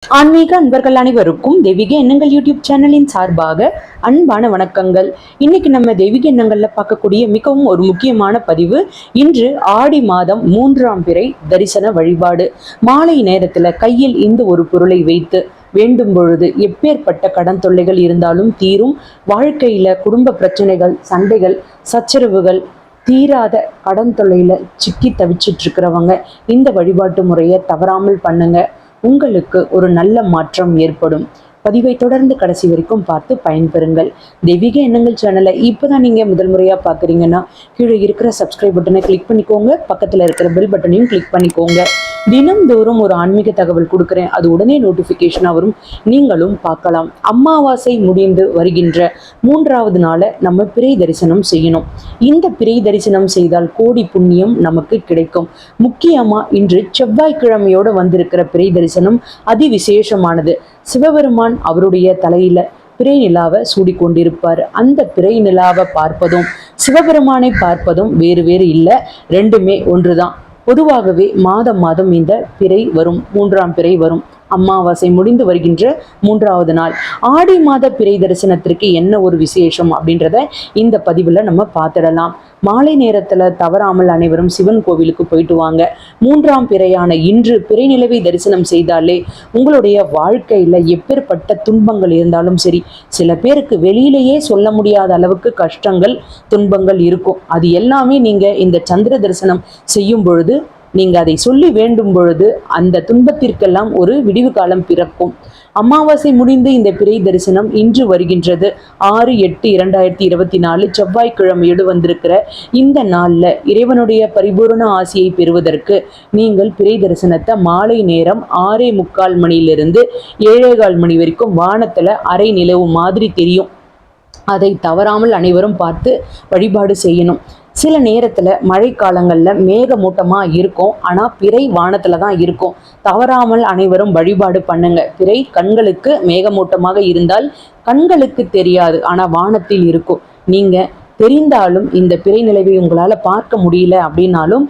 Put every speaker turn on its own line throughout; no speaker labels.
ஆன்மீக அன்பர்கள் அனைவருக்கும் தெய்வீக எண்ணங்கள் யூடியூப் சேனலின் சார்பாக அன்பான வணக்கங்கள். இன்னைக்கு நம்ம தெய்வீக எண்ணங்கள்ல பார்க்கக்கூடிய மிகவும் ஒரு முக்கியமான பதிவு. இன்று ஆடி மாதம் 3ஆம் பிறை தரிசன வழிபாடு. மாலை நேரத்துல கையில் இந்த ஒரு பொருளை வைத்து வேண்டும் பொழுது எப்பேற்பட்ட கடன் தொல்லைகள் இருந்தாலும் தீரும். வாழ்க்கையில குடும்ப பிரச்சனைகள், சண்டைகள், சச்சரவுகள், தீராத கடன் தொல்லையில சிக்கி தவிச்சிட்டு இருக்கிறவங்க இந்த வழிபாட்டு முறையை தவறாமல் பண்ணுங்க. உங்களுக்கு ஒரு நல்ல மாற்றம் ஏற்படும். பதிவை தொடர்ந்து கடைசி வரைக்கும் பார்த்து பயன்பெறுங்கள். தெய்வீக எண்ணங்கள் சேனலை இப்போதான் நீங்க முதல் முறையா பாக்குறீங்கன்னா கீழே இருக்கிற சப்ஸ்கிரைப் பட்டனை கிளிக் பண்ணிக்கோங்க. பக்கத்துல இருக்கிற பெல் பட்டனையும் கிளிக் பண்ணிக்கோங்க. தினம்தோறும் ஒரு ஆன்மீக தகவல் கொடுக்குறேன், அது உடனே நோட்டிபிகேஷனா வரும், நீங்களும் பார்க்கலாம். அமாவாசை முடிந்து வருகின்ற 3வது நாளை நம்ம பிறை தரிசனம் செய்யணும். இந்த பிறை தரிசனம் செய்தால் கோடி புண்ணியம் நமக்கு கிடைக்கும். முக்கியமா இன்று செவ்வாய்க்கிழமையோட வந்திருக்கிற பிறை தரிசனம் அதிவிசேஷமானது. சிவபெருமான் அவருடைய தலையில பிறை நிலாவை சூடிக்கொண்டிருப்பார். அந்த பிறை நிலாவை பார்ப்பதும் சிவபெருமானை பார்ப்பதும் வேறு வேறு இல்லை, ரெண்டுமே ஒன்றுதான். பொதுவாகவே மாதம் இந்த பிறை வரும், 3ஆம் பிறை வரும். அமாவாசை முடிந்து வருகின்ற 3வது நாள் ஆடி மாத பிறை தரிசனத்திற்கு என்ன ஒரு விசேஷம் அப்படின்றத இந்த பதிவுல நம்ம பார்த்துடலாம். மாலை நேரத்துல தவறாமல் அனைவரும் சிவன் கோவிலுக்கு போயிட்டு வாங்க. 3ஆம் பிறையான இன்று பிறை நிலவை தரிசனம் செய்தாலே உங்களுடைய வாழ்க்கையில எப்பேற்பட்ட துன்பங்கள் இருந்தாலும் சரி, சில பேருக்கு வெளியிலேயே சொல்ல முடியாத அளவுக்கு கஷ்டங்கள், துன்பங்கள் இருக்கும். அது எல்லாமே நீங்க இந்த சந்திர தரிசனம் செய்யும் பொழுது, நீங்க அதை சொல்லி வேண்டும் பொழுது அந்த துன்பத்திற்கெல்லாம் ஒரு விடிவு காலம் பிறக்கும். அமாவாசை முடிந்து இந்த பிறை தரிசனம் இன்று வருகின்றது. 6/8/2024 செவ்வாய்க்கிழமையோடு வந்திருக்கிற இந்த நாள்ல இறைவனுடைய பரிபூர்ண ஆசியை பெறுவதற்கு நீங்கள் பிறை தரிசனத்தை மாலை நேரம் 6:45 மணியிலிருந்து 7:15 மணி வரைக்கும் வானத்துல அரை நிலவு மாதிரி தெரியும். அதை தவறாமல் அனைவரும் பார்த்து வழிபாடு செய்யணும். சில நேரத்துல மழை காலங்கள்ல மேகமூட்டமா இருக்கும், ஆனா பிறை வானத்துல தான் இருக்கும். தவறாமல் அனைவரும் வழிபாடு பண்ணுங்க. பிறை கண்களுக்கு மேகமூட்டமாக இருந்தால் கண்களுக்கு தெரியாது, ஆனா வானத்தில் இருக்கும். நீங்க தெரிந்தாலும் இந்த பிறை நிலவை உங்களால பார்க்க முடியல அப்படின்னாலும்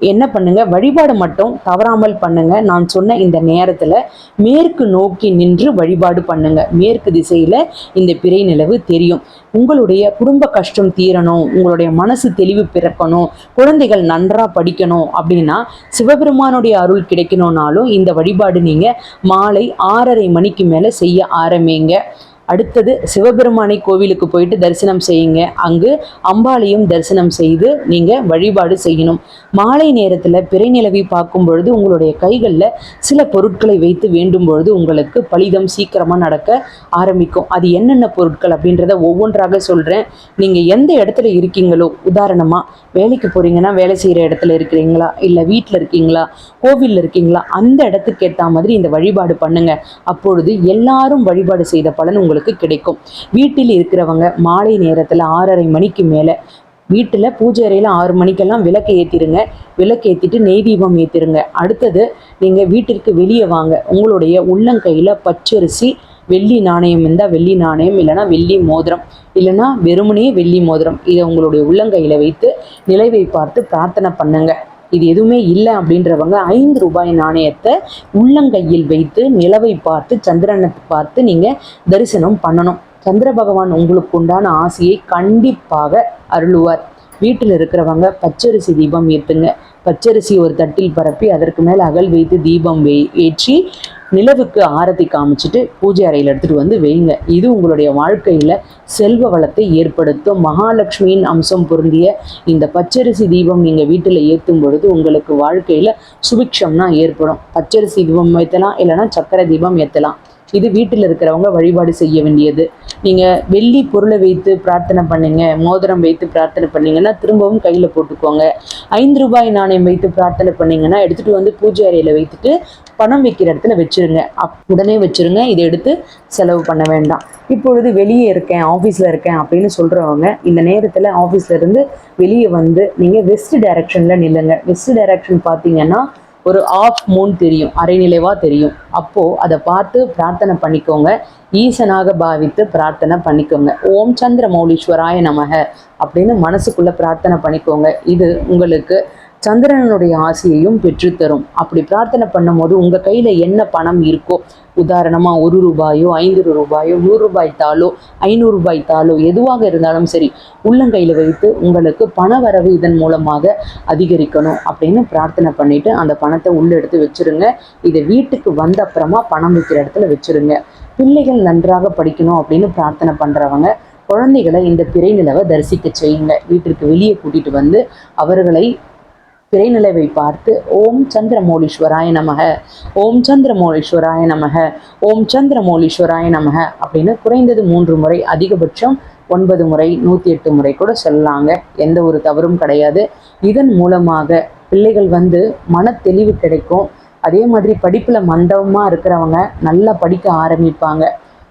என்ன பண்ணுங்க, வழிபாடு மட்டும் தவறாமல் பண்ணுங்க. நான் சொன்ன இந்த நேரத்துல மேற்கு நோக்கி நின்று வழிபாடு பண்ணுங்க. மேற்கு திசையில இந்த பிறை நிலவு தெரியும். உங்களுடைய குடும்ப கஷ்டம் தீரணும், உங்களுடைய மனசு தெளிவு பிறக்கணும், குழந்தைகள் நன்றா படிக்கணும் அப்படின்னா, சிவபெருமானுடைய அருள் கிடைக்கணும்னாலும் இந்த வழிபாடு நீங்க மாலை 6:30 மணிக்கு மேல செய்ய ஆரம்பிங்க. அடுத்தது சிவபெருமானை கோவிலுக்கு போயிட்டு தரிசனம் செய்யுங்க. அங்கு அம்பாளையும் தரிசனம் செய்து நீங்க வழிபாடு செய்யணும். மாலை நேரத்துல பிறை நிலவை பார்க்கும் பொழுது உங்களுடைய கைகளில் சில பொருட்களை வைத்து வேண்டும் பொழுது உங்களுக்கு பலிதம் சீக்கிரமா நடக்க ஆரம்பிக்கும். அது என்னென்ன பொருட்கள் அப்படின்றத ஒவ்வொன்றாக சொல்றேன். நீங்க எந்த இடத்துல இருக்கீங்களோ, உதாரணமா வேலைக்கு போறீங்கன்னா வேலை செய்யற இடத்துல இருக்கிறீங்களா, இல்ல வீட்டுல இருக்கீங்களா, கோவில்ல இருக்கீங்களா, அந்த இடத்துக்கு ஏற்ற மாதிரி இந்த வழிபாடு பண்ணுங்க. அப்பொழுது எல்லாரும் வழிபாடு செய்த பலன் உங்களுக்கு கிடைக்கும். வீட்டில் இருக்கிறவங்க மாலை நேரத்துல 6:30 மணிக்கு மேல வீட்டுல பூஜை அறையில 6 மணிக்கெல்லாம் விளக்கு ஏத்திருங்க. விளக்கு ஏத்திட்டு நெய் தீபம் ஏத்திருங்க. அடுத்தது நீங்க வீட்டிற்கு வெளியே வாங்க. உங்களுடைய உள்ளங்கையில பச்சரிசி, வெள்ளி நாணயம் இருந்தால் வெள்ளி நாணயம், இல்லைனா வெள்ளி மோதிரம், இல்லைனா வெறுமனே வெள்ளி மோதிரம், இதை உங்களுடைய உள்ளங்கையில வைத்து நிலைவை பார்த்து பிரார்த்தனை பண்ணுங்க. இது எதுவுமே இல்லை அப்படின்றவங்க 5 ரூபாய் நாணயத்தை உள்ளங்கையில் வைத்து நிலவை பார்த்து சந்திரனை பார்த்து நீங்க தரிசனம் பண்ணணும். சந்திர பகவான் உங்களுக்கு உண்டான ஆசையை கண்டிப்பாக அருளுவார். வீட்டில் இருக்கிறவங்க பச்சரிசி தீபம் ஏற்றுங்க. பச்சரிசி ஒரு தட்டில் பரப்பி அதற்கு மேலே அகல் வைத்து தீபம் ஏற்றி நிலவுக்கு ஆரத்தி காமிச்சிட்டு பூஜை அறையில் எடுத்துட்டு வந்து வைங்க. இது உங்களுடைய வாழ்க்கையில செல்வ வளத்தை ஏற்படுத்தும். மகாலட்சுமியின் அம்சம் பொருந்திய இந்த பச்சரிசி தீபம் நீங்க வீட்டில் ஏற்றும் பொழுது உங்களுக்கு வாழ்க்கையில சுபிக்ஷம்னா ஏற்படும். பச்சரிசி தீபம் ஏற்றலாம், இல்லைன்னா சக்கரை தீபம் ஏற்றலாம். இது வீட்டில் இருக்கிறவங்க வழிபாடு செய்ய வேண்டியது. நீங்க வெள்ளி பொருளை வைத்து பிரார்த்தனை பண்ணுங்க, மோதிரம் வைத்து பிரார்த்தனை பண்ணீங்கன்னா திரும்பவும் கையில போட்டுக்கோங்க. 5 ரூபாய் நாணயம் வைத்து பிரார்த்தனை பண்ணீங்கன்னா எடுத்துட்டு வந்து பூஜை அறையில வைத்துட்டு பணம் வைக்கிற இடத்துல வச்சிருங்க. உடனே வச்சிருங்க, இதை எடுத்து செலவு பண்ண வேண்டாம். இப்பொழுது வெளியே இருக்கேன், ஆஃபீஸில் இருக்கேன் அப்படின்னு சொல்கிறவங்க இந்த நேரத்தில் ஆஃபீஸில் இருந்து வெளியே வந்து நீங்கள் வெஸ்ட் டைரக்ஷனில் நில்லுங்க. வெஸ்ட் டைரக்ஷன் பார்த்தீங்கன்னா ஒரு ஆஃப் மூன் தெரியும், அரைநிலைவாக தெரியும். அப்போது அதை பார்த்து பிரார்த்தனை பண்ணிக்கோங்க. ஈசனாக பாவித்து பிரார்த்தனை பண்ணிக்கோங்க. ஓம் சந்திர மௌலீஸ்வராய நமக அப்படின்னு மனசுக்குள்ளே பிரார்த்தனை பண்ணிக்கோங்க. இது உங்களுக்கு சந்திரனுடைய ஆசையையும் பெற்றுத்தரும். அப்படி பிரார்த்தனை பண்ணும் போது உங்க கையில என்ன பணம் இருக்கோ, உதாரணமா 1 ரூபாயோ 5 ரூபாயோ 100 ரூபாய் தாளோ 500 ரூபாய் தாளோ எதுவாக இருந்தாலும் சரி, உள்ளங்கையில வைத்து உங்களுக்கு பண வரவு இதன் மூலமாக அதிகரிக்கணும் அப்படின்னு பிரார்த்தனை பண்ணிட்டு அந்த பணத்தை உள்ள எடுத்து வச்சிருங்க. இதை வீட்டுக்கு வந்த அப்புறமா பணம் வைக்கிற இடத்துல வச்சிருங்க. பிள்ளைகள் நன்றாக படிக்கணும் அப்படின்னு பிரார்த்தனை பண்றவங்க குழந்தைகளை இந்த பிறை நிலவை தரிசிக்க செய்யுங்க. வீட்டிற்கு வெளியே கூட்டிட்டு வந்து அவர்களை பிறை நிலவை பார்த்து ஓம் சந்திரமௌலீஸ்வராய நமக, ஓம் சந்திரமௌலீஸ்வராய நமக, ஓம் சந்திரமௌலீஸ்வராய நமக அப்படின்னு குறைந்தது 3 முறை, அதிகபட்சம் 9 முறை, 108 முறை கூட சொல்லலாங்க. எந்த ஒரு தவறும் கிடையாது. இதன் மூலமாக பிள்ளைகள் மன தெளிவு கிடைக்கும். அதே மாதிரி படிப்பில் மந்தமாக இருக்கிறவங்க நல்லா படிக்க ஆரம்பிப்பாங்க.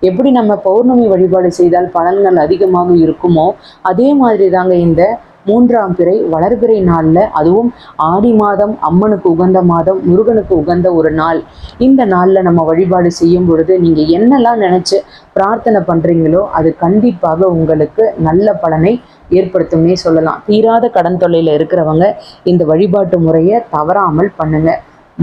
எப்படி நம்ம பௌர்ணமி வழிபாடு செய்தால் பலன்கள் அதிகமாக இருக்குமோ அதே மாதிரி தாங்க இந்த 3ஆம் பிறை வளர்பிறை நாளில், அதுவும் ஆடி மாதம் அம்மனுக்கு உகந்த மாதம், முருகனுக்கு உகந்த ஒரு நாள். இந்த நாளில் நம்ம வழிபாடு செய்யும் பொழுது நீங்கள் என்னெல்லாம் நினச்சி பிரார்த்தனை பண்ணுறீங்களோ அது கண்டிப்பாக உங்களுக்கு நல்ல பலனை ஏற்படுத்தும்னே சொல்லலாம். தீராத கடன் தொல்லையில் இருக்கிறவங்க இந்த வழிபாட்டு முறையை தவறாமல் பண்ணுங்க.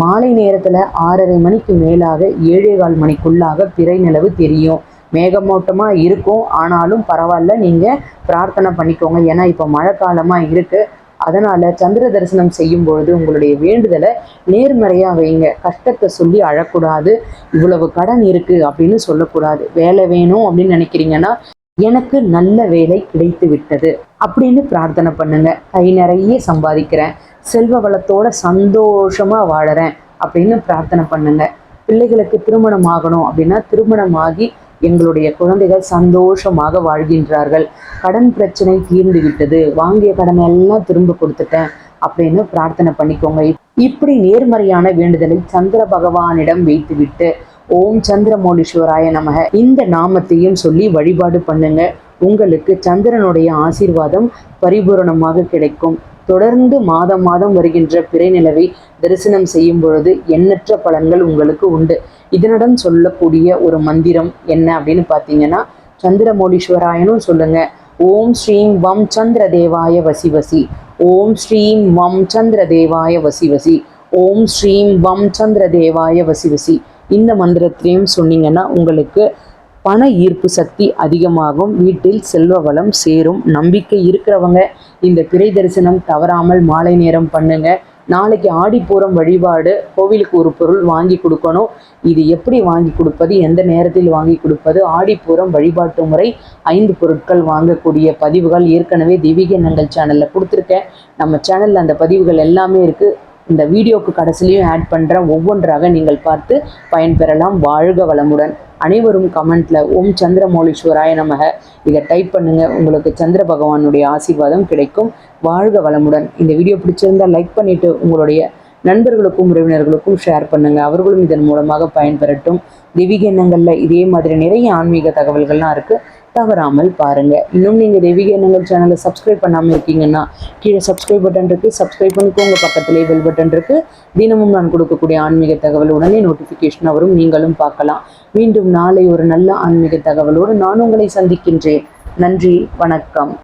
மாலை நேரத்தில் 6:30 மணிக்கு மேலாக 7:15 மணிக்குள்ளாக பிறை நிலவு தெரியும். மேகமூட்டமாக இருக்கும், ஆனாலும் பரவாயில்ல, நீங்கள் பிரார்த்தனை பண்ணிக்கோங்க. ஏன்னா இப்போ மழை காலமாக இருக்குது. அதனால் சந்திர தரிசனம் செய்யும் பொழுது உங்களுடைய வேண்டுதலை நேர்மறையாக வைங்க. கஷ்டத்தை சொல்லி அழக்கூடாது. இவ்வளவு கடன் இருக்குது அப்படின்னு சொல்லக்கூடாது. வேலை வேணும் அப்படின்னு நினைக்கிறீங்கன்னா எனக்கு நல்ல வேலை கிடைத்து விட்டது அப்படின்னு பிரார்த்தனை பண்ணுங்க. கை நிறைய சம்பாதிக்கிறேன், செல்வ வளத்தோட சந்தோஷமாக வாழறேன் அப்படின்னு பிரார்த்தனை பண்ணுங்க. பிள்ளைகளுக்கு திருமணம் ஆகணும் அப்படின்னா திருமணமாகி எங்களுடைய குழந்தைகள் சந்தோஷமாக வாழ்கின்றார்கள், கடன் பிரச்சனை தீர்ந்து விட்டது, வாங்கிய கடனை எல்லாம் திரும்ப கொடுத்துட்டேன் அப்படின்னு பிரார்த்தனை பண்ணிக்கோங்க. இப்படி நேர்மறையான வேண்டுதலை சந்திர பகவானிடம் வைத்துவிட்டு ஓம் சந்திரமௌலீஸ்வராய நமக இந்த நாமத்தையும் சொல்லி வழிபாடு பண்ணுங்க. உங்களுக்கு சந்திரனுடைய ஆசீர்வாதம் பரிபூரணமாக கிடைக்கும். தொடர்ந்து மாதம் மாதம் வருகின்ற பிறை நிலவை தரிசனம் செய்யும் பொழுது எண்ணற்ற பலன்கள் உங்களுக்கு உண்டு. இதனுடன் சொல்லக்கூடிய ஒரு மந்திரம் என்ன அப்படின்னு பார்த்தீங்கன்னா, சந்திரமௌலீஸ்வராயனும் சொல்லுங்க. ஓம் ஸ்ரீம் வம் சந்திர தேவாய வசி வசி, ஓம் ஸ்ரீம் வம் சந்திர தேவாய வசி வசி, ஓம் ஸ்ரீம் வம் சந்திர தேவாய வசி வசி. இந்த மந்திரத்தையும் சொன்னீங்கன்னா உங்களுக்கு பண ஈர்ப்பு சக்தி அதிகமாகும், வீட்டில் செல்வ வளம் சேரும். நம்பிக்கை இருக்கிறவங்க இந்த பிறை தரிசனம் தவறாமல் மாலை நேரம் பண்ணுங்க. நாளைக்கு ஆடிப்பூரம் வழிபாடு, கோவிலுக்கு ஒரு பொருள் வாங்கி கொடுக்கணும். இது எப்படி வாங்கி கொடுப்பது, எந்த நேரத்தில் வாங்கி கொடுப்பது, ஆடிப்பூரம் வழிபாட்டு முறை, 5 பொருட்கள் வாங்கக்கூடிய பதிவுகள் ஏற்கனவே தெய்வீக எண்ணங்கள் சேனலில் கொடுத்துருக்கேன். நம்ம சேனலில் அந்த பதிவுகள் எல்லாமே இருக்குது. இந்த வீடியோக்கு கடைசிலையும் ஆட் பண்ணுறேன். ஒவ்வொன்றாக நீங்கள் பார்த்து பயன்பெறலாம். வாழ்க வளமுடன். அனைவரும் கமெண்ட்ல ஓம் சந்திரமௌலீஸ்வராய நமக இதை டைப் பண்ணுங்க. உங்களுக்கு சந்திர பகவானுடைய ஆசீர்வாதம் கிடைக்கும். வாழ்க வளமுடன். இந்த வீடியோ பிடிச்சிருந்தா லைக் பண்ணிட்டு உங்களுடைய நண்பர்களுக்கும் உறவினர்களுக்கும் ஷேர் பண்ணுங்க. அவர்களும் இதன் மூலமாக பயன்பெறட்டும். தெய்வீக எண்ணங்கள்ல இதே மாதிரி நிறைய ஆன்மீக தகவல்கள்லாம் இருக்கு, தவறாமல் பாருங்க. இன்னும் நீங்க தெய்வீக எண்ணங்கள் சேனலை சப்ஸ்கிரைப் பண்ணாம இருக்கீங்கன்னா கீழே சப்ஸ்கிரைப் பட்டன் இருக்கு, சப்ஸ்கிரைப் பண்ணிக்கோங்க. பக்கத்திலே பெல் பட்டன் இருக்கு. தினமும் நான் கொடுக்கக்கூடிய ஆன்மீக தகவல் உடனே நோட்டிஃபிகேஷன் வரும், நீங்களும் பார்க்கலாம். மீண்டும் நாளை ஒரு நல்ல ஆன்மீக தகவலோடு நான் உங்களை சந்திக்கின்றேன். நன்றி, வணக்கம்.